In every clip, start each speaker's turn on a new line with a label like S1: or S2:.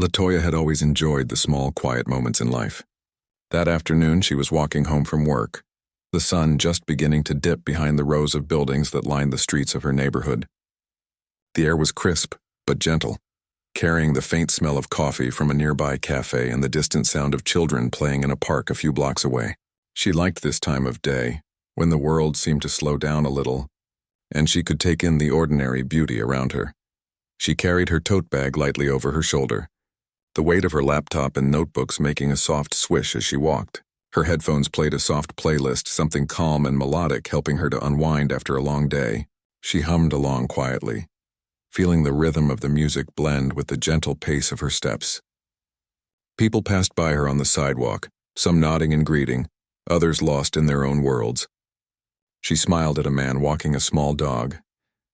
S1: LaToya had always enjoyed the small, quiet moments in life. That afternoon, she was walking home from work, the sun just beginning to dip behind the rows of buildings that lined the streets of her neighborhood. The air was crisp, but gentle, carrying the faint smell of coffee from a nearby cafe and the distant sound of children playing in a park a few blocks away. She liked this time of day, when the world seemed to slow down a little, and she could take in the ordinary beauty around her. She carried her tote bag lightly over her shoulder, the weight of her laptop and notebooks making a soft swish as she walked. Her headphones played a soft playlist, something calm and melodic, helping her to unwind after a long day. She hummed along quietly, feeling the rhythm of the music blend with the gentle pace of her steps. People passed by her on the sidewalk, some nodding and greeting, others lost in their own worlds. She smiled at a man walking a small dog,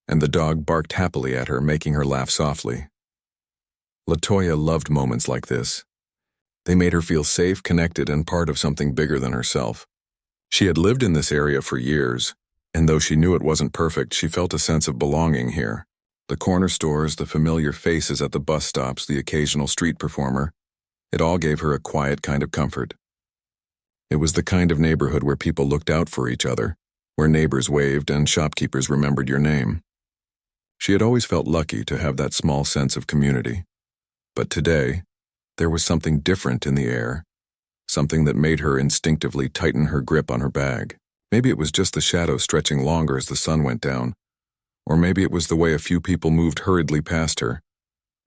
S1: and the dog barked happily at her, making her laugh softly. LaToya loved moments like this. They made her feel safe, connected, and part of something bigger than herself. She had lived in this area for years, and though she knew it wasn't perfect, she felt a sense of belonging here. The corner stores, the familiar faces at the bus stops, the occasional street performer, it all gave her a quiet kind of comfort. It was the kind of neighborhood where people looked out for each other, where neighbors waved and shopkeepers remembered your name. She had always felt lucky to have that small sense of community. But today, there was something different in the air, something that made her instinctively tighten her grip on her bag. Maybe it was just the shadow stretching longer as the sun went down, or maybe it was the way a few people moved hurriedly past her,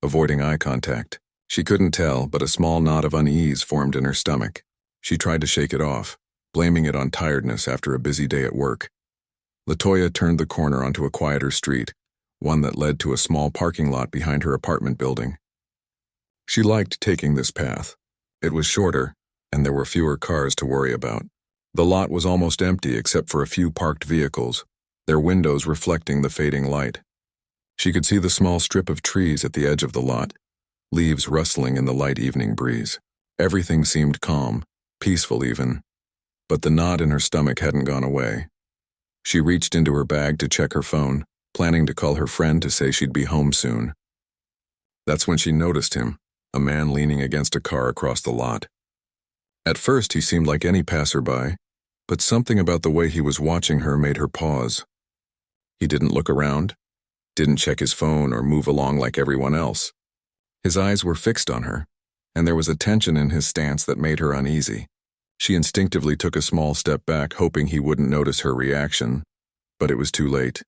S1: avoiding eye contact. She couldn't tell, but a small knot of unease formed in her stomach. She tried to shake it off, blaming it on tiredness after a busy day at work. LaToya turned the corner onto a quieter street, one that led to a small parking lot behind her apartment building. She liked taking this path. It was shorter, and there were fewer cars to worry about. The lot was almost empty except for a few parked vehicles, their windows reflecting the fading light. She could see the small strip of trees at the edge of the lot, leaves rustling in the light evening breeze. Everything seemed calm, peaceful even, but the knot in her stomach hadn't gone away. She reached into her bag to check her phone, planning to call her friend to say she'd be home soon. That's when she noticed him, a man leaning against a car across the lot. At first, he seemed like any passerby, but something about the way he was watching her made her pause. He didn't look around, didn't check his phone or move along like everyone else. His eyes were fixed on her, and there was a tension in his stance that made her uneasy. She instinctively took a small step back, hoping he wouldn't notice her reaction, but it was too late.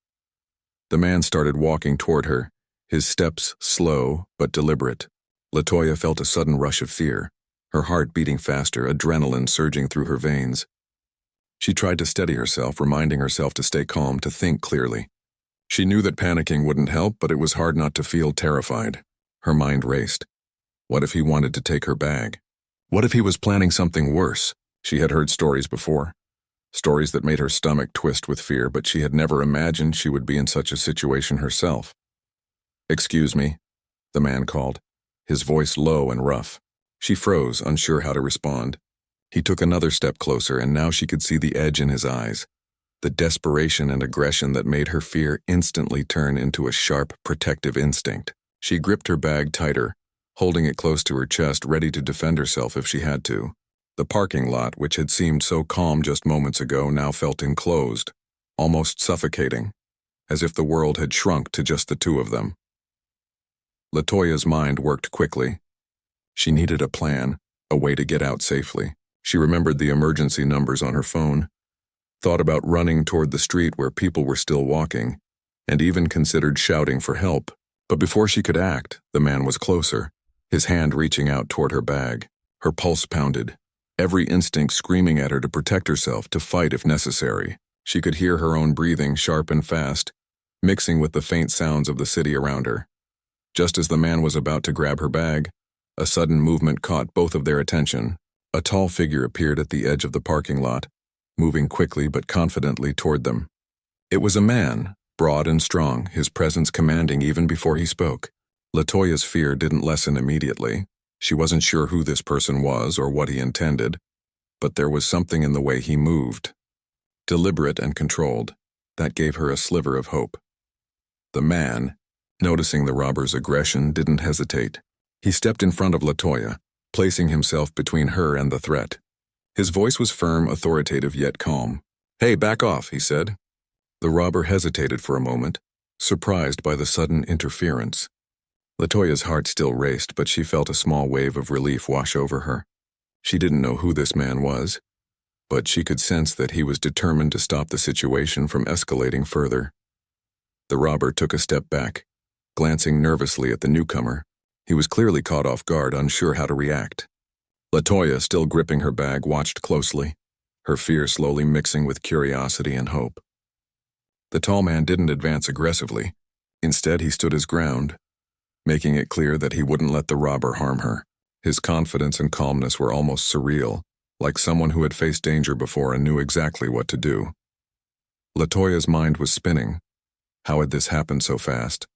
S1: The man started walking toward her, his steps slow but deliberate. LaToya felt a sudden rush of fear, her heart beating faster, adrenaline surging through her veins. She tried to steady herself, reminding herself to stay calm, to think clearly. She knew that panicking wouldn't help, but it was hard not to feel terrified. Her mind raced. What if he wanted to take her bag? What if he was planning something worse? She had heard stories before, stories that made her stomach twist with fear, but she had never imagined she would be in such a situation herself. "Excuse me," the man called, his voice low and rough. She froze, unsure how to respond. He took another step closer, and now she could see the edge in his eyes, the desperation and aggression that made her fear instantly turn into a sharp, protective instinct. She gripped her bag tighter, holding it close to her chest, ready to defend herself if she had to. The parking lot, which had seemed so calm just moments ago, now felt enclosed, almost suffocating, as if the world had shrunk to just the two of them. LaToya's mind worked quickly. She needed a plan, a way to get out safely. She remembered the emergency numbers on her phone, thought about running toward the street where people were still walking, and even considered shouting for help. But before she could act, the man was closer, his hand reaching out toward her bag. Her pulse pounded, every instinct screaming at her to protect herself, to fight if necessary. She could hear her own breathing, sharp and fast, mixing with the faint sounds of the city around her. Just as the man was about to grab her bag, a sudden movement caught both of their attention. A tall figure appeared at the edge of the parking lot, moving quickly but confidently toward them. It was a man, broad and strong, his presence commanding even before he spoke. LaToya's fear didn't lessen immediately. She wasn't sure who this person was or what he intended, but there was something in the way he moved. Deliberate and controlled, that gave her a sliver of hope. The man, noticing the robber's aggression, didn't hesitate. He stepped in front of LaToya, placing himself between her and the threat. His voice was firm, authoritative, yet calm. "Hey, back off," he said. The robber hesitated for a moment, surprised by the sudden interference. LaToya's heart still raced, but she felt a small wave of relief wash over her. She didn't know who this man was, but she could sense that he was determined to stop the situation from escalating further. The robber took a step back, glancing nervously at the newcomer. He was clearly caught off guard, unsure how to react. LaToya, still gripping her bag, watched closely, her fear slowly mixing with curiosity and hope. The tall man didn't advance aggressively. Instead, he stood his ground, making it clear that he wouldn't let the robber harm her. His confidence and calmness were almost surreal, like someone who had faced danger before and knew exactly what to do. LaToya's mind was spinning. How had this happened so fast?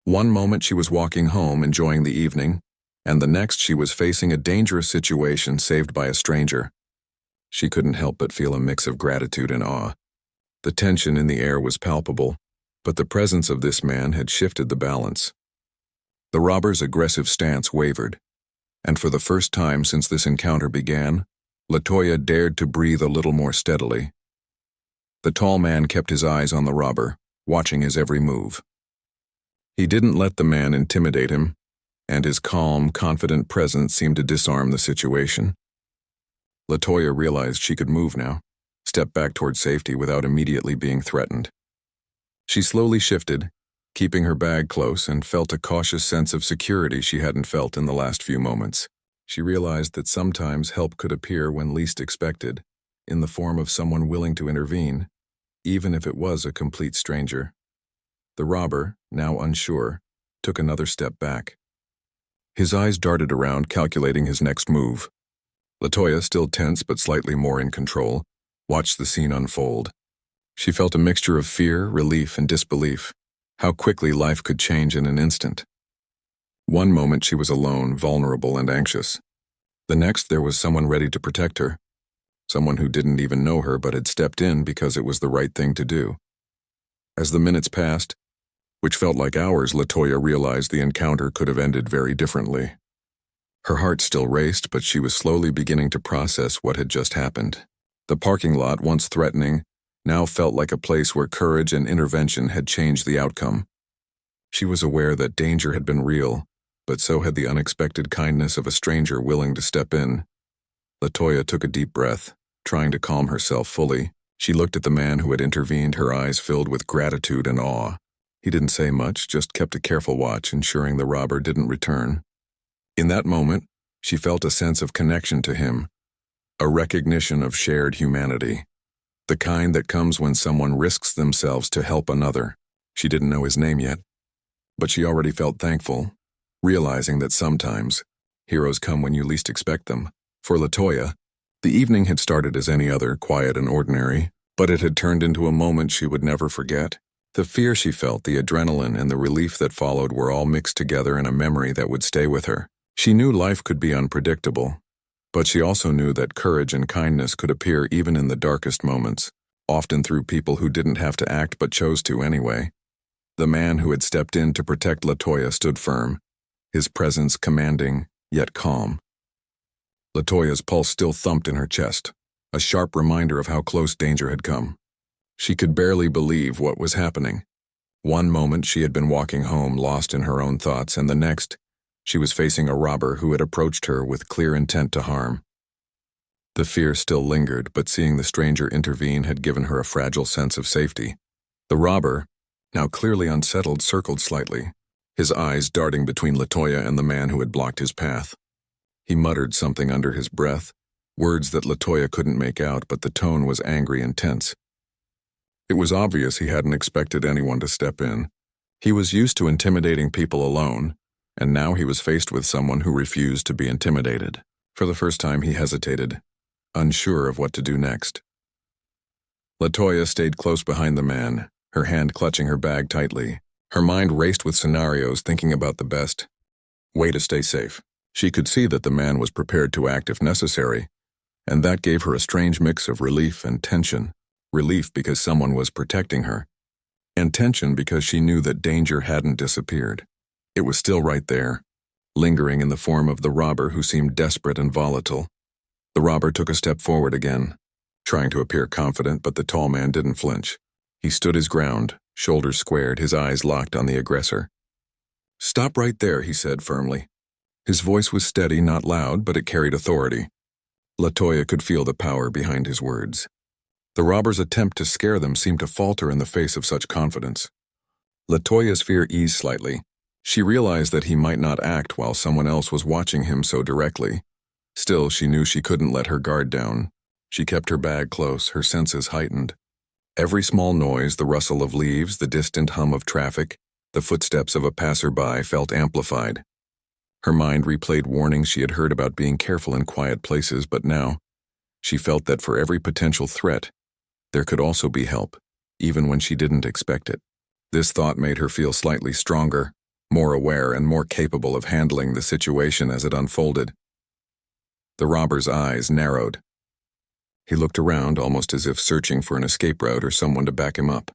S1: One moment she was walking home, enjoying the evening, and the next she was facing a dangerous situation saved by a stranger. She couldn't help but feel a mix of gratitude and awe. The tension in the air was palpable, but the presence of this man had shifted the balance. The robber's aggressive stance wavered, and for the first time since this encounter began, LaToya dared to breathe a little more steadily. The tall man kept his eyes on the robber, watching his every move. He didn't let the man intimidate him, and his calm, confident presence seemed to disarm the situation. LaToya realized she could move now, step back toward safety without immediately being threatened. She slowly shifted, keeping her bag close, and felt a cautious sense of security she hadn't felt in the last few moments. She realized that sometimes help could appear when least expected, in the form of someone willing to intervene, even if it was a complete stranger. The robber, now unsure, took another step back. His eyes darted around, calculating his next move. LaToya, still tense but slightly more in control, watched the scene unfold. She felt a mixture of fear, relief, and disbelief. How quickly life could change in an instant. One moment she was alone, vulnerable, and anxious. The next there was someone ready to protect her. Someone who didn't even know her but had stepped in because it was the right thing to do. As the minutes passed, which felt like hours, LaToya realized the encounter could have ended very differently. Her heart still raced, but she was slowly beginning to process what had just happened. The parking lot, once threatening, now felt like a place where courage and intervention had changed the outcome. She was aware that danger had been real, but so had the unexpected kindness of a stranger willing to step in. LaToya took a deep breath, trying to calm herself fully. She looked at the man who had intervened, her eyes filled with gratitude and awe. He didn't say much, just kept a careful watch, ensuring the robber didn't return. In that moment, she felt a sense of connection to him, a recognition of shared humanity, the kind that comes when someone risks themselves to help another. She didn't know his name yet, but she already felt thankful, realizing that sometimes heroes come when you least expect them. For LaToya, the evening had started as any other, quiet and ordinary, but it had turned into a moment she would never forget. The fear she felt, the adrenaline, and the relief that followed were all mixed together in a memory that would stay with her. She knew life could be unpredictable, but she also knew that courage and kindness could appear even in the darkest moments, often through people who didn't have to act but chose to anyway. The man who had stepped in to protect LaToya stood firm, his presence commanding, yet calm. LaToya's pulse still thumped in her chest, a sharp reminder of how close danger had come. She could barely believe what was happening. One moment she had been walking home, lost in her own thoughts, and the next, she was facing a robber who had approached her with clear intent to harm. The fear still lingered, but seeing the stranger intervene had given her a fragile sense of safety. The robber, now clearly unsettled, circled slightly, his eyes darting between LaToya and the man who had blocked his path. He muttered something under his breath, words that LaToya couldn't make out, but the tone was angry and tense. It was obvious he hadn't expected anyone to step in. He was used to intimidating people alone, and now he was faced with someone who refused to be intimidated. For the first time he hesitated, unsure of what to do next. LaToya stayed close behind the man, her hand clutching her bag tightly. Her mind raced with scenarios, thinking about the best way to stay safe. She could see that the man was prepared to act if necessary, and that gave her a strange mix of relief and tension. Relief because someone was protecting her, and tension because she knew that danger hadn't disappeared. It was still right there, lingering in the form of the robber who seemed desperate and volatile. The robber took a step forward again, trying to appear confident, but the tall man didn't flinch. He stood his ground, shoulders squared, his eyes locked on the aggressor. "Stop right there," he said firmly. His voice was steady, not loud, but it carried authority. LaToya could feel the power behind his words. The robber's attempt to scare them seemed to falter in the face of such confidence. LaToya's fear eased slightly. She realized that he might not act while someone else was watching him so directly. Still, she knew she couldn't let her guard down. She kept her bag close, her senses heightened. Every small noise, the rustle of leaves, the distant hum of traffic, the footsteps of a passerby felt amplified. Her mind replayed warnings she had heard about being careful in quiet places, but now, she felt that for every potential threat, there could also be help, even when she didn't expect it. This thought made her feel slightly stronger, more aware and more capable of handling the situation as it unfolded. The robber's eyes narrowed. He looked around almost as if searching for an escape route or someone to back him up.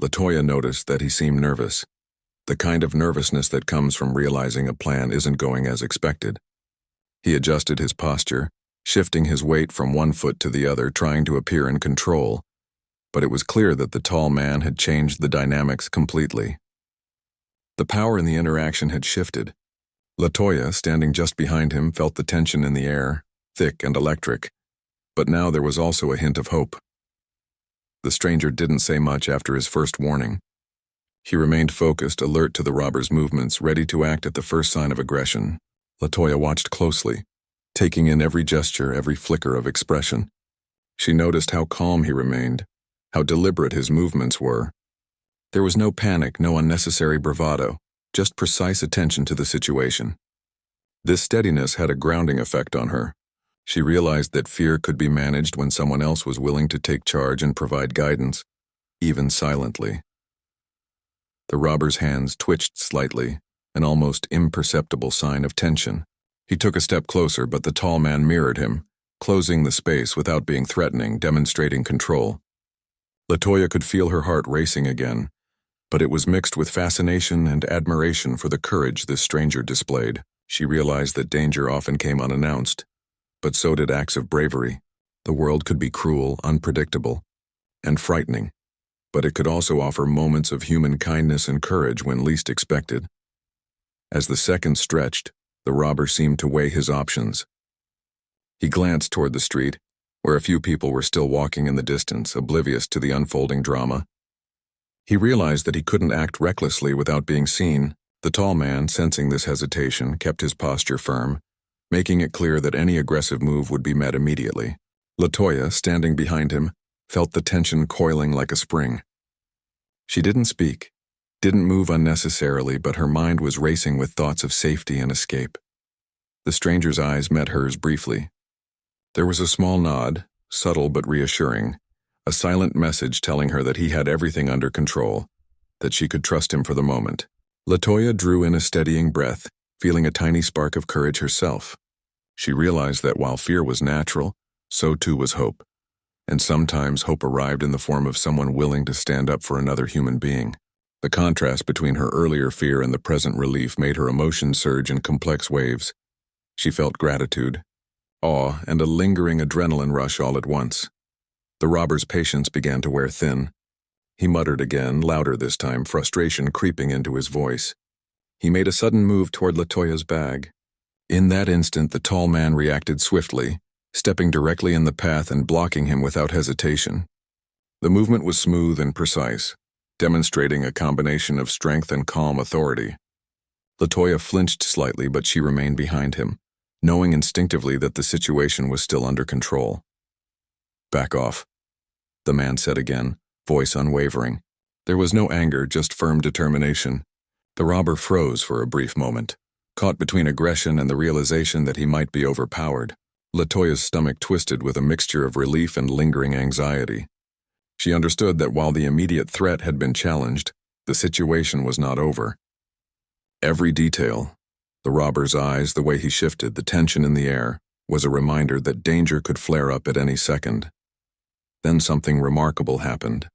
S1: LaToya noticed that he seemed nervous, the kind of nervousness that comes from realizing a plan isn't going as expected. He adjusted his posture, shifting his weight from one foot to the other, trying to appear in control, but it was clear that the tall man had changed the dynamics completely. The power in the interaction had shifted. LaToya, standing just behind him, felt the tension in the air, thick and electric, but now there was also a hint of hope. The stranger didn't say much after his first warning. He remained focused, alert to the robber's movements, ready to act at the first sign of aggression. LaToya watched closely, taking in every gesture, every flicker of expression. She noticed how calm he remained, how deliberate his movements were. There was no panic, no unnecessary bravado, just precise attention to the situation. This steadiness had a grounding effect on her. She realized that fear could be managed when someone else was willing to take charge and provide guidance, even silently. The robber's hands twitched slightly, an almost imperceptible sign of tension. He took a step closer, but the tall man mirrored him, closing the space without being threatening, demonstrating control. LaToya could feel her heart racing again, but it was mixed with fascination and admiration for the courage this stranger displayed. She realized that danger often came unannounced, but so did acts of bravery. The world could be cruel, unpredictable, and frightening, but it could also offer moments of human kindness and courage when least expected. As the seconds stretched, the robber seemed to weigh his options. He glanced toward the street, where a few people were still walking in the distance, oblivious to the unfolding drama. He realized that he couldn't act recklessly without being seen. The tall man, sensing this hesitation, kept his posture firm, making it clear that any aggressive move would be met immediately. LaToya, standing behind him, felt the tension coiling like a spring. She didn't speak, didn't move unnecessarily, but her mind was racing with thoughts of safety and escape. The stranger's eyes met hers briefly. There was a small nod, subtle but reassuring, a silent message telling her that he had everything under control, that she could trust him for the moment. LaToya drew in a steadying breath, feeling a tiny spark of courage herself. She realized that while fear was natural, so too was hope. And sometimes hope arrived in the form of someone willing to stand up for another human being. The contrast between her earlier fear and the present relief made her emotions surge in complex waves. She felt gratitude, awe, and a lingering adrenaline rush all at once. The robber's patience began to wear thin. He muttered again, louder this time, frustration creeping into his voice. He made a sudden move toward LaToya's bag. In that instant, the tall man reacted swiftly, stepping directly in the path and blocking him without hesitation. The movement was smooth and precise, demonstrating a combination of strength and calm authority. LaToya flinched slightly, but she remained behind him, knowing instinctively that the situation was still under control. "Back off," the man said again, voice unwavering. There was no anger, just firm determination. The robber froze for a brief moment, caught between aggression and the realization that he might be overpowered. LaToya's stomach twisted with a mixture of relief and lingering anxiety. She understood that while the immediate threat had been challenged, the situation was not over. Every detail, the robber's eyes, the way he shifted, the tension in the air, was a reminder that danger could flare up at any second. Then something remarkable happened.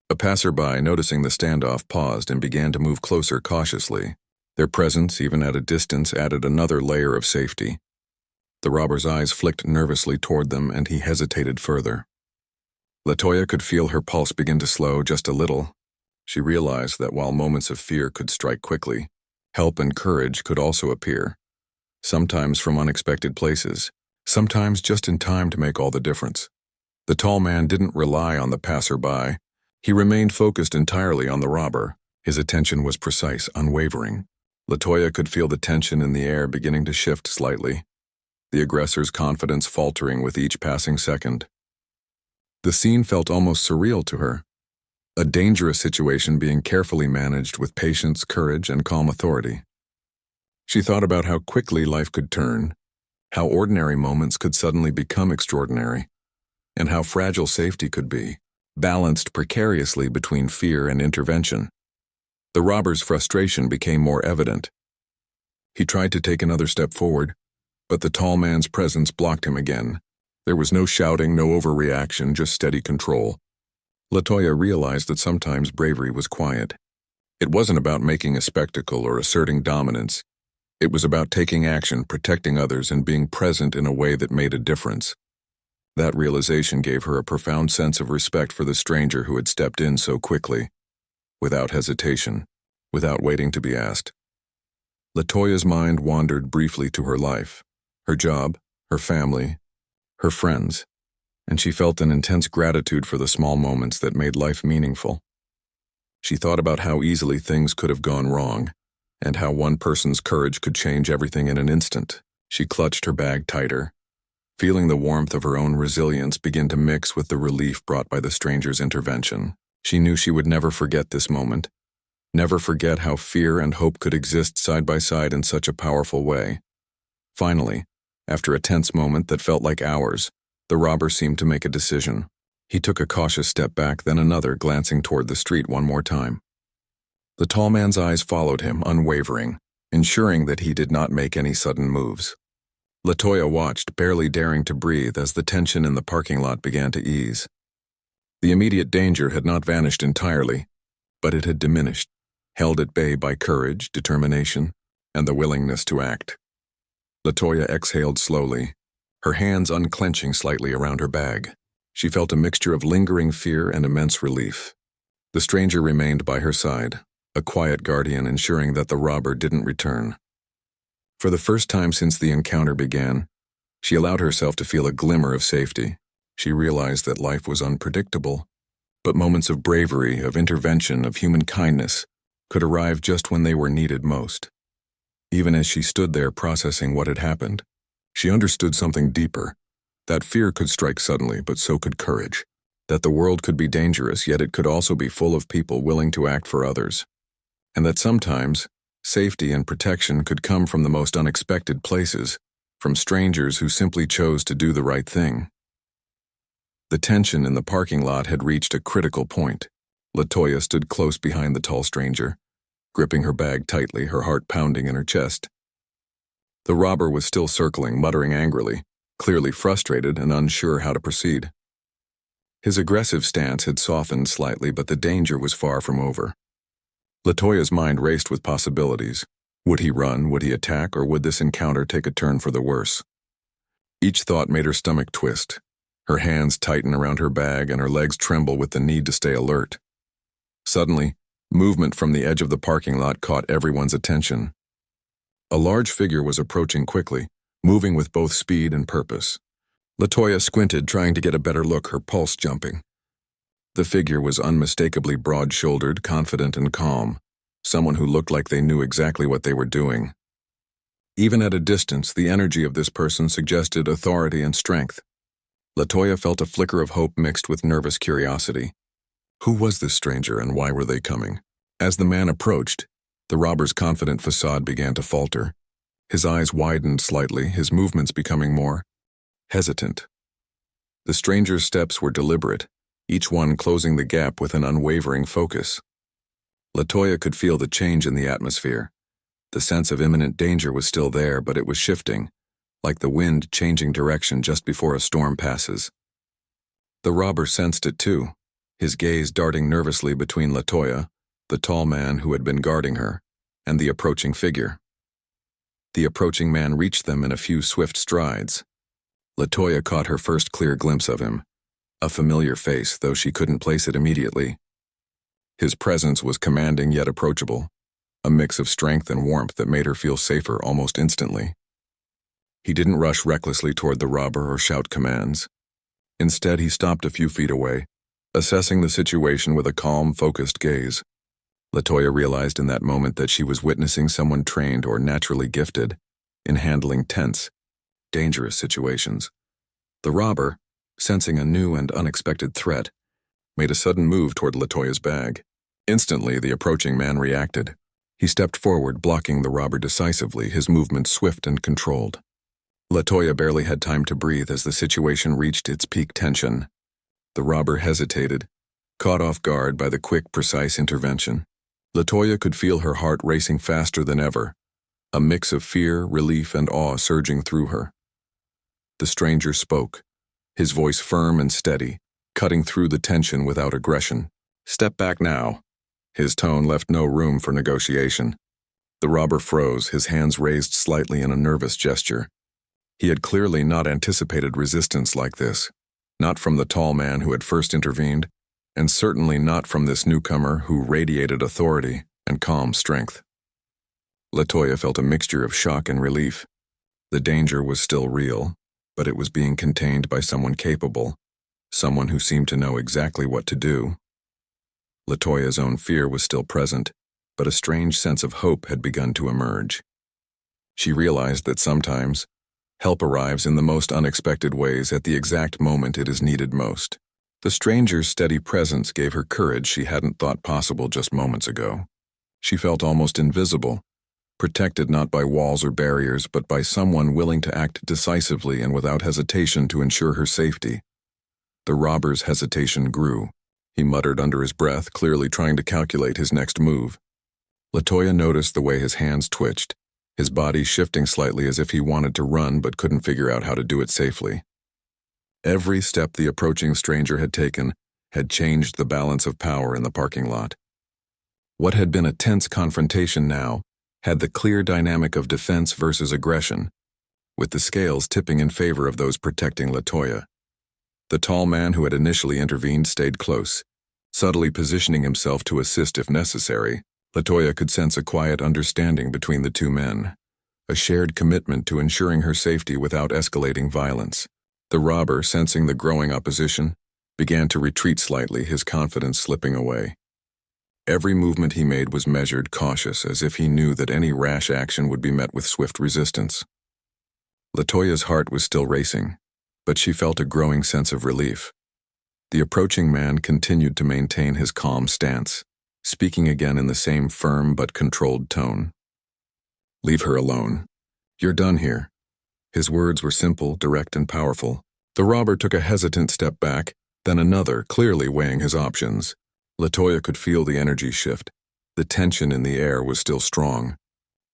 S1: A passerby, noticing the standoff, paused and began to move closer cautiously. Their presence, even at a distance, added another layer of safety. The robber's eyes flicked nervously toward them, and he hesitated further. Latoya could feel her pulse begin to slow just a little. She realized that while moments of fear could strike quickly, help and courage could also appear, sometimes from unexpected places, sometimes just in time to make all the difference. The tall man didn't rely on the passerby. He remained focused entirely on the robber. His attention was precise, unwavering. Latoya could feel the tension in the air beginning to shift slightly, the aggressor's confidence faltering with each passing second. The scene felt almost surreal to her, a dangerous situation being carefully managed with patience, courage, and calm authority. She thought about how quickly life could turn, how ordinary moments could suddenly become extraordinary, and how fragile safety could be, balanced precariously between fear and intervention. The robber's frustration became more evident. He tried to take another step forward, but the tall man's presence blocked him again. There was no shouting, no overreaction, just steady control. Latoya realized that sometimes bravery was quiet. It wasn't about making a spectacle or asserting dominance. It was about taking action, protecting others, and being present in a way that made a difference. That realization gave her a profound sense of respect for the stranger who had stepped in so quickly, without hesitation, without waiting to be asked. Latoya's mind wandered briefly to her life, her job, her family, her friends, and she felt an intense gratitude for the small moments that made life meaningful. She thought about how easily things could have gone wrong, and how one person's courage could change everything in an instant. She clutched her bag tighter, feeling the warmth of her own resilience begin to mix with the relief brought by the stranger's intervention. She knew she would never forget this moment, never forget how fear and hope could exist side by side in such a powerful way. Finally, after a tense moment that felt like hours, the robber seemed to make a decision. He took a cautious step back, then another, glancing toward the street one more time. The tall man's eyes followed him, unwavering, ensuring that he did not make any sudden moves. Latoya watched, barely daring to breathe, as the tension in the parking lot began to ease. The immediate danger had not vanished entirely, but it had diminished, held at bay by courage, determination, and the willingness to act. Latoya exhaled slowly, her hands unclenching slightly around her bag. She felt a mixture of lingering fear and immense relief. The stranger remained by her side, a quiet guardian ensuring that the robber didn't return. For the first time since the encounter began, she allowed herself to feel a glimmer of safety. She realized that life was unpredictable, but moments of bravery, of intervention, of human kindness could arrive just when they were needed most. Even as she stood there processing what had happened, she understood something deeper, that fear could strike suddenly, but so could courage, that the world could be dangerous, yet it could also be full of people willing to act for others, and that sometimes safety and protection could come from the most unexpected places, from strangers who simply chose to do the right thing. The tension in the parking lot had reached a critical point. Latoya stood close behind the tall stranger, gripping her bag tightly, her heart pounding in her chest. The robber was still circling, muttering angrily, clearly frustrated and unsure how to proceed. His aggressive stance had softened slightly, but the danger was far from over. Latoya's mind raced with possibilities. Would he run, would he attack, or would this encounter take a turn for the worse? Each thought made her stomach twist, her hands tighten around her bag and her legs tremble with the need to stay alert. Suddenly, movement from the edge of the parking lot caught everyone's attention. A large figure was approaching quickly, moving with both speed and purpose. Latoya squinted, trying to get a better look, her pulse jumping. The figure was unmistakably broad-shouldered, confident and calm, someone who looked like they knew exactly what they were doing. Even at a distance, the energy of this person suggested authority and strength. Latoya felt a flicker of hope mixed with nervous curiosity. Who was this stranger and why were they coming? As the man approached, the robber's confident facade began to falter. His eyes widened slightly, his movements becoming more hesitant. The stranger's steps were deliberate, each one closing the gap with an unwavering focus. Latoya could feel the change in the atmosphere. The sense of imminent danger was still there, but it was shifting, like the wind changing direction just before a storm passes. The robber sensed it too, his gaze darting nervously between Latoya, the tall man who had been guarding her, and the approaching figure. The approaching man reached them in a few swift strides. LaToya caught her first clear glimpse of him, a familiar face, though she couldn't place it immediately. His presence was commanding yet approachable, a mix of strength and warmth that made her feel safer almost instantly. He didn't rush recklessly toward the robber or shout commands. Instead, he stopped a few feet away, assessing the situation with a calm, focused gaze. LaToya realized in that moment that she was witnessing someone trained or naturally gifted in handling tense, dangerous situations. The robber, sensing a new and unexpected threat, made a sudden move toward LaToya's bag. Instantly, the approaching man reacted. He stepped forward, blocking the robber decisively, his movements swift and controlled. LaToya barely had time to breathe as the situation reached its peak tension. The robber hesitated, caught off guard by the quick, precise intervention. LaToya could feel her heart racing faster than ever, a mix of fear, relief, and awe surging through her. The stranger spoke, his voice firm and steady, cutting through the tension without aggression. "Step back now." His tone left no room for negotiation. The robber froze, his hands raised slightly in a nervous gesture. He had clearly not anticipated resistance like this, not from the tall man who had first intervened, and certainly not from this newcomer who radiated authority and calm strength. LaToya felt a mixture of shock and relief. The danger was still real, but it was being contained by someone capable, someone who seemed to know exactly what to do. LaToya's own fear was still present, but a strange sense of hope had begun to emerge. She realized that sometimes, help arrives in the most unexpected ways at the exact moment it is needed most. The stranger's steady presence gave her courage she hadn't thought possible just moments ago. She felt almost invisible, protected not by walls or barriers, but by someone willing to act decisively and without hesitation to ensure her safety. The robber's hesitation grew. He muttered under his breath, clearly trying to calculate his next move. LaToya noticed the way his hands twitched, his body shifting slightly as if he wanted to run but couldn't figure out how to do it safely. Every step the approaching stranger had taken had changed the balance of power in the parking lot. What had been a tense confrontation now had the clear dynamic of defense versus aggression, with the scales tipping in favor of those protecting LaToya. The tall man who had initially intervened stayed close, subtly positioning himself to assist if necessary. LaToya could sense a quiet understanding between the two men, a shared commitment to ensuring her safety without escalating violence. The robber, sensing the growing opposition, began to retreat slightly, his confidence slipping away. Every movement he made was measured, cautious, as if he knew that any rash action would be met with swift resistance. LaToya's heart was still racing, but she felt a growing sense of relief. The approaching man continued to maintain his calm stance, speaking again in the same firm but controlled tone. "Leave her alone. You're done here." His words were simple, direct, and powerful. The robber took a hesitant step back, then another, clearly weighing his options. LaToya could feel the energy shift. The tension in the air was still strong,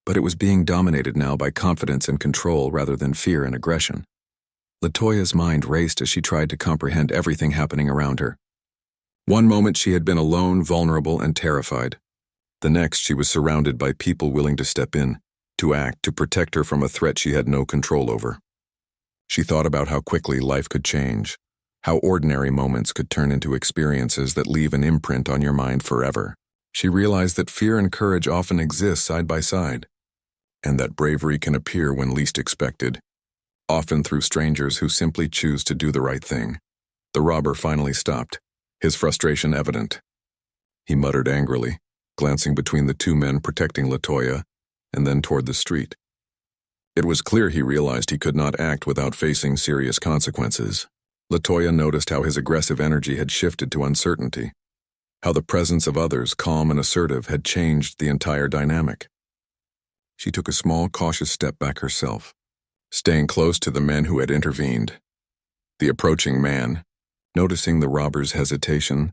S1: but it was being dominated now by confidence and control rather than fear and aggression. LaToya's mind raced as she tried to comprehend everything happening around her. One moment she had been alone, vulnerable, and terrified. The next she was surrounded by people willing to step in, to act, to protect her from a threat she had no control over. She thought about how quickly life could change, how ordinary moments could turn into experiences that leave an imprint on your mind forever. She realized that fear and courage often exist side by side, and that bravery can appear when least expected, often through strangers who simply choose to do the right thing. The robber finally stopped, his frustration evident. He muttered angrily, glancing between the two men protecting LaToya, and then toward the street. It was clear he realized he could not act without facing serious consequences. LaToya noticed how his aggressive energy had shifted to uncertainty, how the presence of others, calm and assertive, had changed the entire dynamic. She took a small, cautious step back herself, staying close to the men who had intervened. The approaching man, noticing the robber's hesitation,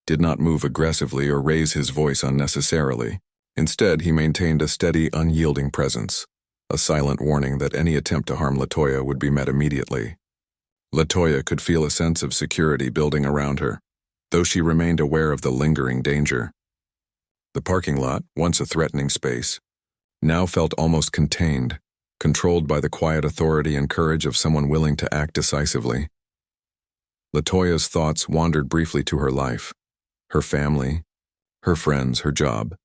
S1: did not move aggressively or raise his voice unnecessarily. Instead, he maintained a steady, unyielding presence, a silent warning that any attempt to harm LaToya would be met immediately. LaToya could feel a sense of security building around her, though she remained aware of the lingering danger. The parking lot, once a threatening space, now felt almost contained, controlled by the quiet authority and courage of someone willing to act decisively. LaToya's thoughts wandered briefly to her life, her family, her friends, her job,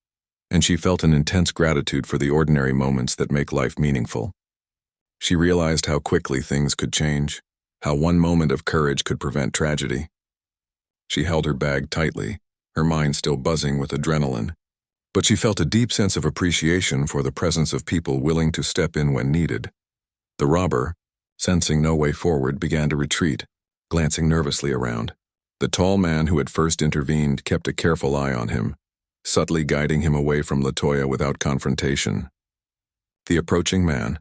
S1: and she felt an intense gratitude for the ordinary moments that make life meaningful. She realized how quickly things could change, how one moment of courage could prevent tragedy. She held her bag tightly, her mind still buzzing with adrenaline, but she felt a deep sense of appreciation for the presence of people willing to step in when needed. The robber, sensing no way forward, began to retreat, glancing nervously around. The tall man who had first intervened kept a careful eye on him, subtly guiding him away from LaToya without confrontation. The approaching man,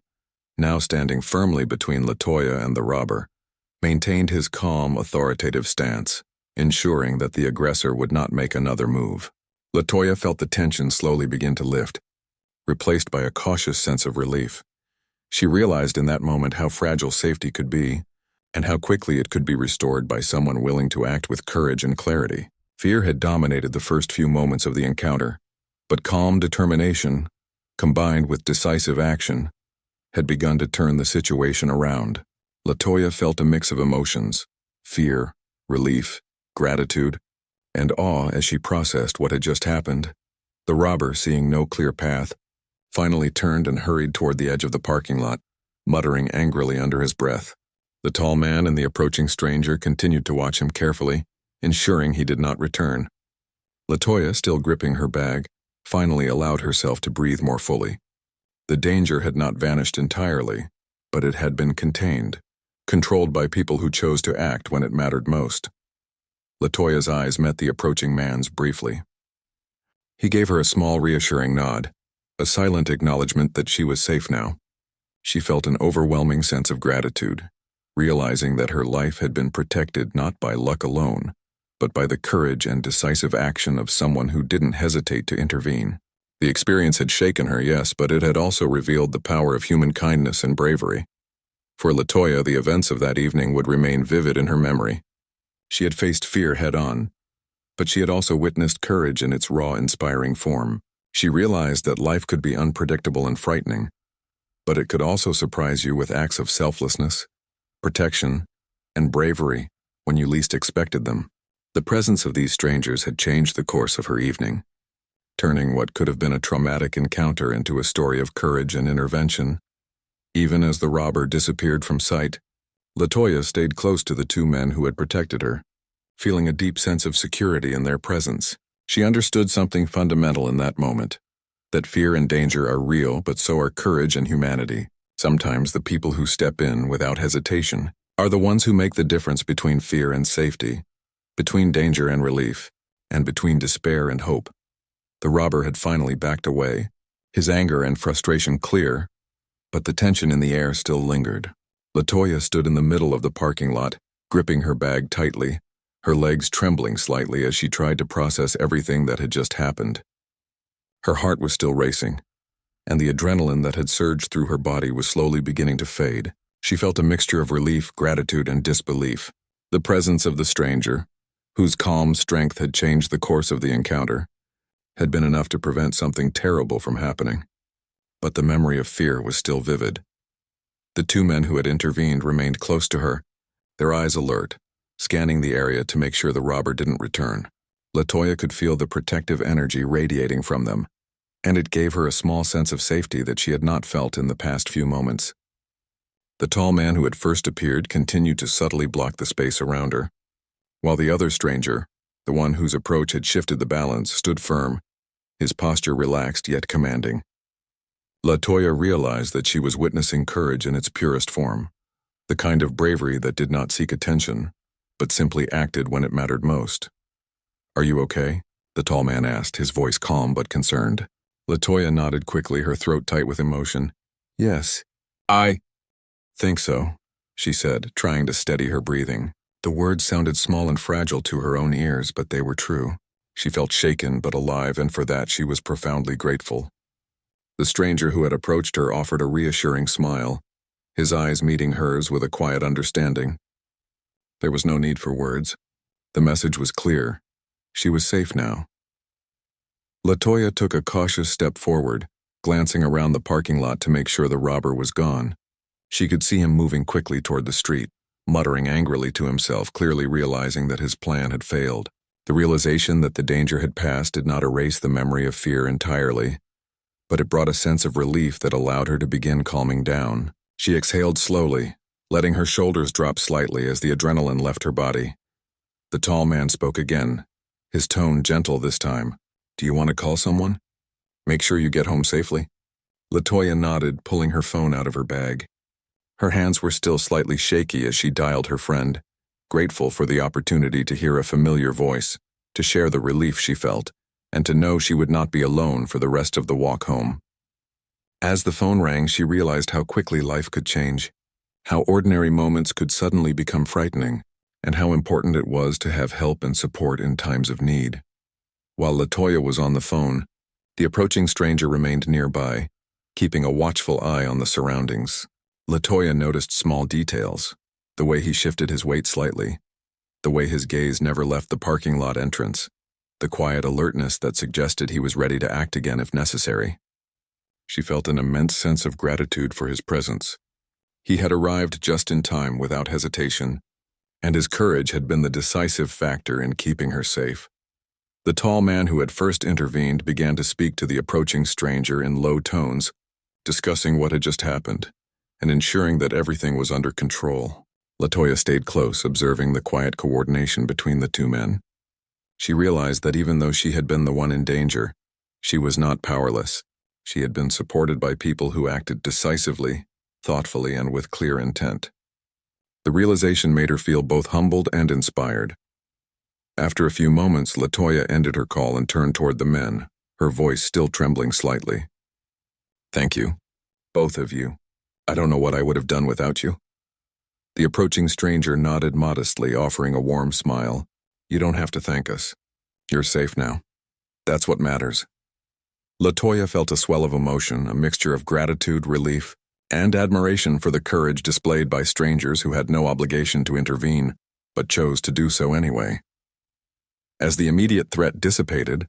S1: now standing firmly between LaToya and the robber, maintained his calm, authoritative stance, ensuring that the aggressor would not make another move. LaToya felt the tension slowly begin to lift, replaced by a cautious sense of relief. She realized in that moment how fragile safety could be, and how quickly it could be restored by someone willing to act with courage and clarity. Fear had dominated the first few moments of the encounter, but calm determination, combined with decisive action, had begun to turn the situation around. LaToya felt a mix of emotions: fear, relief, gratitude, and awe as she processed what had just happened. The robber, seeing no clear path, finally turned and hurried toward the edge of the parking lot, muttering angrily under his breath. The tall man and the approaching stranger continued to watch him carefully, ensuring he did not return. LaToya, still gripping her bag, finally allowed herself to breathe more fully. The danger had not vanished entirely, but it had been contained, controlled by people who chose to act when it mattered most. LaToya's eyes met the approaching man's briefly. He gave her a small, reassuring nod, a silent acknowledgement that she was safe now. She felt an overwhelming sense of gratitude, realizing that her life had been protected not by luck alone, but by the courage and decisive action of someone who didn't hesitate to intervene. The experience had shaken her, yes, but it had also revealed the power of human kindness and bravery. For LaToya, the events of that evening would remain vivid in her memory. She had faced fear head-on, but she had also witnessed courage in its raw, inspiring form. She realized that life could be unpredictable and frightening, but it could also surprise you with acts of selflessness, protection, and bravery when you least expected them. The presence of these strangers had changed the course of her evening, turning what could have been a traumatic encounter into a story of courage and intervention. Even as the robber disappeared from sight, LaToya stayed close to the two men who had protected her, feeling a deep sense of security in their presence. She understood something fundamental in that moment, that fear and danger are real, but so are courage and humanity. Sometimes the people who step in without hesitation are the ones who make the difference between fear and safety, between danger and relief, and between despair and hope. The robber had finally backed away, his anger and frustration clear, but the tension in the air still lingered. LaToya stood in the middle of the parking lot, gripping her bag tightly, her legs trembling slightly as she tried to process everything that had just happened. Her heart was still racing, and the adrenaline that had surged through her body was slowly beginning to fade. She felt a mixture of relief, gratitude, and disbelief. The presence of the stranger, whose calm strength had changed the course of the encounter, had been enough to prevent something terrible from happening. But the memory of fear was still vivid. The two men who had intervened remained close to her, their eyes alert, scanning the area to make sure the robber didn't return. LaToya could feel the protective energy radiating from them, and it gave her a small sense of safety that she had not felt in the past few moments. The tall man who had first appeared continued to subtly block the space around her, while the other stranger, the one whose approach had shifted the balance, stood firm, his posture relaxed yet commanding. LaToya realized that she was witnessing courage in its purest form, the kind of bravery that did not seek attention, but simply acted when it mattered most. "Are you okay?" the tall man asked, his voice calm but concerned. LaToya nodded quickly, her throat tight with emotion. "Yes, I think so," she said, trying to steady her breathing. The words sounded small and fragile to her own ears, but they were true. She felt shaken but alive, and for that she was profoundly grateful. The stranger who had approached her offered a reassuring smile, his eyes meeting hers with a quiet understanding. There was no need for words. The message was clear. She was safe now. LaToya took a cautious step forward, glancing around the parking lot to make sure the robber was gone. She could see him moving quickly toward the street, muttering angrily to himself, clearly realizing that his plan had failed. The realization that the danger had passed did not erase the memory of fear entirely, but it brought a sense of relief that allowed her to begin calming down. She exhaled slowly, letting her shoulders drop slightly as the adrenaline left her body. The tall man spoke again, his tone gentle this time. "Do you want to call someone? Make sure you get home safely." LaToya nodded, pulling her phone out of her bag. Her hands were still slightly shaky as she dialed her friend, grateful for the opportunity to hear a familiar voice, to share the relief she felt, and to know she would not be alone for the rest of the walk home. As the phone rang, she realized how quickly life could change, how ordinary moments could suddenly become frightening, and how important it was to have help and support in times of need. While LaToya was on the phone, the approaching stranger remained nearby, keeping a watchful eye on the surroundings. LaToya noticed small details, the way he shifted his weight slightly, the way his gaze never left the parking lot entrance, the quiet alertness that suggested he was ready to act again if necessary. She felt an immense sense of gratitude for his presence. He had arrived just in time without hesitation, and his courage had been the decisive factor in keeping her safe. The tall man who had first intervened began to speak to the approaching stranger in low tones, discussing what had just happened, and ensuring that everything was under control. LaToya stayed close, observing the quiet coordination between the two men. She realized that even though she had been the one in danger, she was not powerless. She had been supported by people who acted decisively, thoughtfully, and with clear intent. The realization made her feel both humbled and inspired. After a few moments, LaToya ended her call and turned toward the men, her voice still trembling slightly. "Thank you, both of you. I don't know what I would have done without you." The approaching stranger nodded modestly, offering a warm smile. "You don't have to thank us. You're safe now. That's what matters." LaToya felt a swell of emotion, a mixture of gratitude, relief, and admiration for the courage displayed by strangers who had no obligation to intervene, but chose to do so anyway. As the immediate threat dissipated,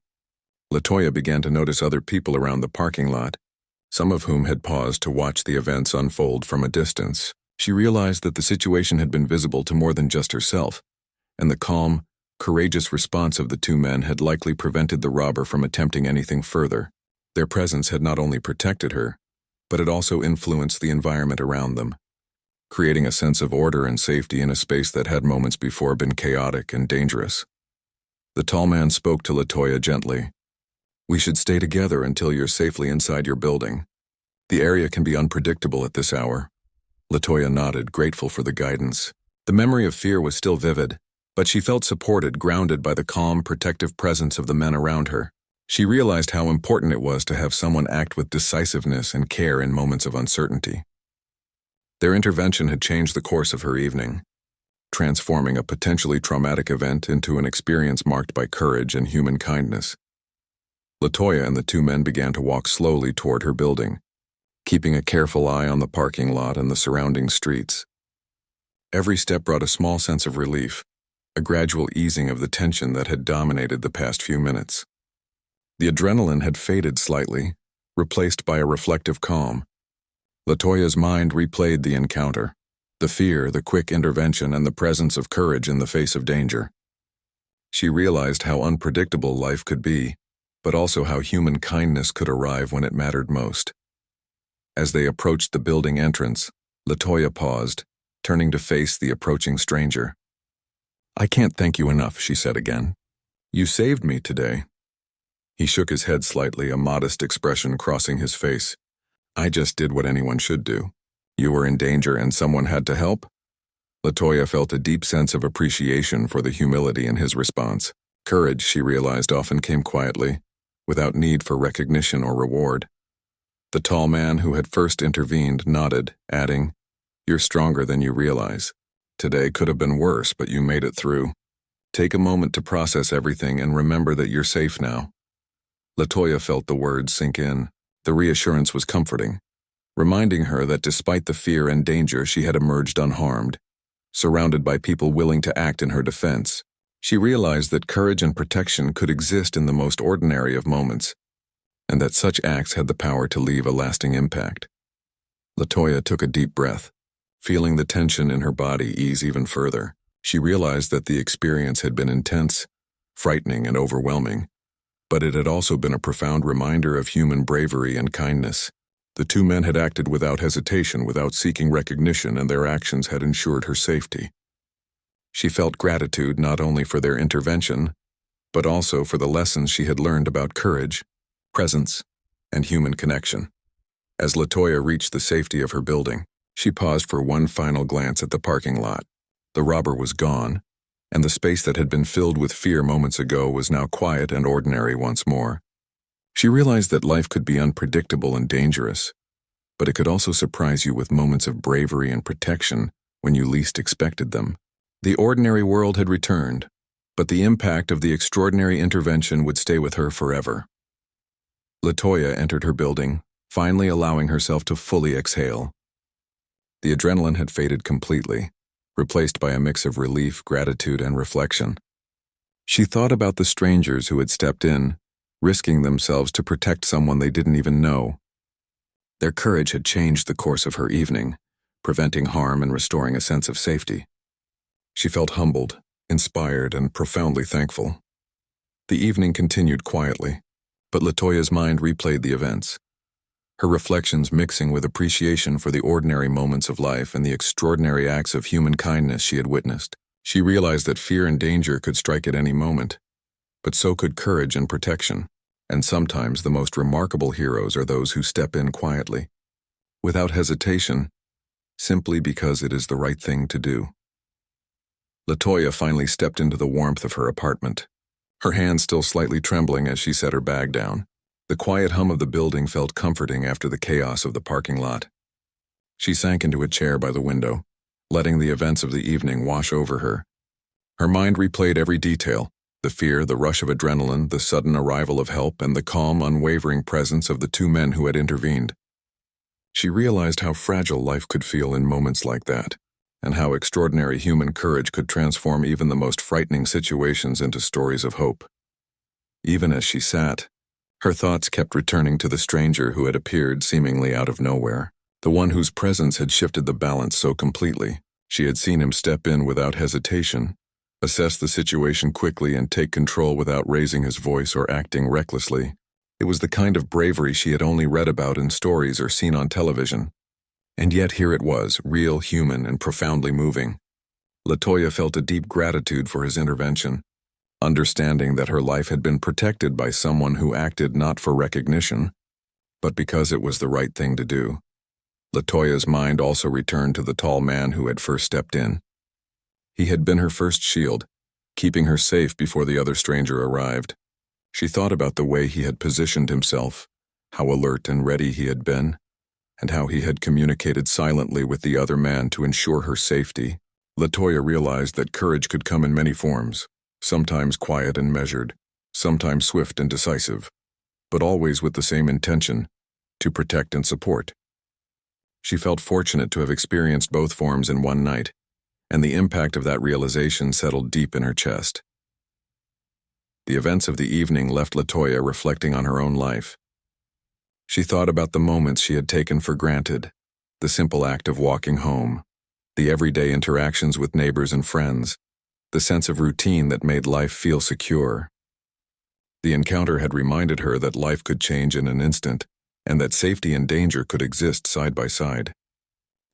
S1: LaToya began to notice other people around the parking lot, some of whom had paused to watch the events unfold from a distance. She realized that the situation had been visible to more than just herself, and the calm, courageous response of the two men had likely prevented the robber from attempting anything further. Their presence had not only protected her, but it also influenced the environment around them, creating a sense of order and safety in a space that had moments before been chaotic and dangerous. The tall man spoke to LaToya gently. "We should stay together until you're safely inside your building. The area can be unpredictable at this hour." LaToya nodded, grateful for the guidance. The memory of fear was still vivid, but she felt supported, grounded by the calm, protective presence of the men around her. She realized how important it was to have someone act with decisiveness and care in moments of uncertainty. Their intervention had changed the course of her evening, transforming a potentially traumatic event into an experience marked by courage and human kindness. LaToya and the two men began to walk slowly toward her building, keeping a careful eye on the parking lot and the surrounding streets. Every step brought a small sense of relief, a gradual easing of the tension that had dominated the past few minutes. The adrenaline had faded slightly, replaced by a reflective calm. LaToya's mind replayed the encounter, the fear, the quick intervention, and the presence of courage in the face of danger. She realized how unpredictable life could be, but also how human kindness could arrive when it mattered most. As they approached the building entrance, LaToya paused, turning to face the approaching stranger. "I can't thank you enough," she said again. "You saved me today." He shook his head slightly, a modest expression crossing his face. "I just did what anyone should do. You were in danger and someone had to help?" LaToya felt a deep sense of appreciation for the humility in his response. Courage, she realized, often came quietly, without need for recognition or reward. The tall man who had first intervened nodded, adding, "You're stronger than you realize. Today could have been worse, but you made it through. Take a moment to process everything and remember that you're safe now." LaToya felt the words sink in. The reassurance was comforting, reminding her that despite the fear and danger, she had emerged unharmed, surrounded by people willing to act in her defense. She realized that courage and protection could exist in the most ordinary of moments, and that such acts had the power to leave a lasting impact. LaToya took a deep breath, feeling the tension in her body ease even further. She realized that the experience had been intense, frightening, and overwhelming, but it had also been a profound reminder of human bravery and kindness. The two men had acted without hesitation, without seeking recognition, and their actions had ensured her safety. She felt gratitude not only for their intervention, but also for the lessons she had learned about courage, presence, and human connection. As LaToya reached the safety of her building, she paused for one final glance at the parking lot. The robber was gone, and the space that had been filled with fear moments ago was now quiet and ordinary once more. She realized that life could be unpredictable and dangerous, but it could also surprise you with moments of bravery and protection when you least expected them. The ordinary world had returned, but the impact of the extraordinary intervention would stay with her forever. LaToya entered her building, finally allowing herself to fully exhale. The adrenaline had faded completely, replaced by a mix of relief, gratitude, and reflection. She thought about the strangers who had stepped in, risking themselves to protect someone they didn't even know. Their courage had changed the course of her evening, preventing harm and restoring a sense of safety. She felt humbled, inspired, and profoundly thankful. The evening continued quietly, but LaToya's mind replayed the events, her reflections mixing with appreciation for the ordinary moments of life and the extraordinary acts of human kindness she had witnessed. She realized that fear and danger could strike at any moment, but so could courage and protection, and sometimes the most remarkable heroes are those who step in quietly, without hesitation, simply because it is the right thing to do. LaToya finally stepped into the warmth of her apartment, her hands still slightly trembling as she set her bag down. The quiet hum of the building felt comforting after the chaos of the parking lot. She sank into a chair by the window, letting the events of the evening wash over her. Her mind replayed every detail: the fear, the rush of adrenaline, the sudden arrival of help, and the calm, unwavering presence of the two men who had intervened. She realized how fragile life could feel in moments like that, and how extraordinary human courage could transform even the most frightening situations into stories of hope. Even as she sat, her thoughts kept returning to the stranger who had appeared seemingly out of nowhere, the one whose presence had shifted the balance so completely. She had seen him step in without hesitation, assess the situation quickly, and take control without raising his voice or acting recklessly. It was the kind of bravery she had only read about in stories or seen on television. And yet here it was, real, human, and profoundly moving. LaToya felt a deep gratitude for his intervention, understanding that her life had been protected by someone who acted not for recognition, but because it was the right thing to do. LaToya's mind also returned to the tall man who had first stepped in. He had been her first shield, keeping her safe before the other stranger arrived. She thought about the way he had positioned himself, how alert and ready he had been, and how he had communicated silently with the other man to ensure her safety. LaToya realized that courage could come in many forms, sometimes quiet and measured, sometimes swift and decisive, but always with the same intention: to protect and support. She felt fortunate to have experienced both forms in one night, and the impact of that realization settled deep in her chest. The events of the evening left LaToya reflecting on her own life. She thought about the moments she had taken for granted, the simple act of walking home, the everyday interactions with neighbors and friends, the sense of routine that made life feel secure. The encounter had reminded her that life could change in an instant, and that safety and danger could exist side by side.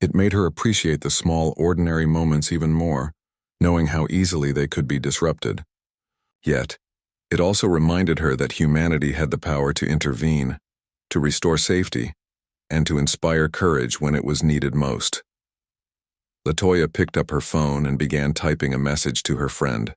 S1: It made her appreciate the small, ordinary moments even more, knowing how easily they could be disrupted. Yet, it also reminded her that humanity had the power to intervene, to restore safety, and to inspire courage when it was needed most. LaToya picked up her phone and began typing a message to her friend.